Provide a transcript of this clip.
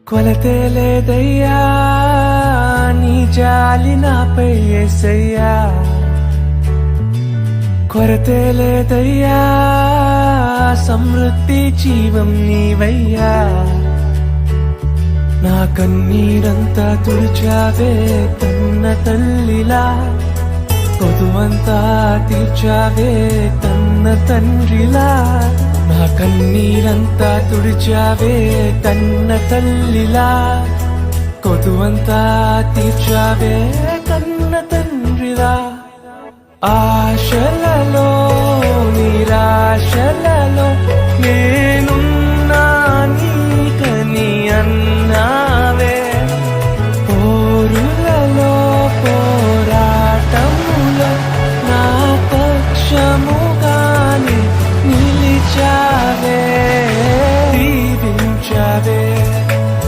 కొలతే లేదయ్యా నీ జాలి నాపై యేసయ్యా, కొరతే లేదయ్యా సమృద్ధి జీవం నీవయ్యా. నా కన్నీరంతా తుడిచావే కన్న తల్లిలా, కొదువంతా తీర్చావే కన్న తండ్రిలా. నా కన్నీరంతా తుడిచావే కన్న తల్లిలా, కొదువంతా తీర్చావే కన్న తండ్రిలా. ఆశలలో నిరాశల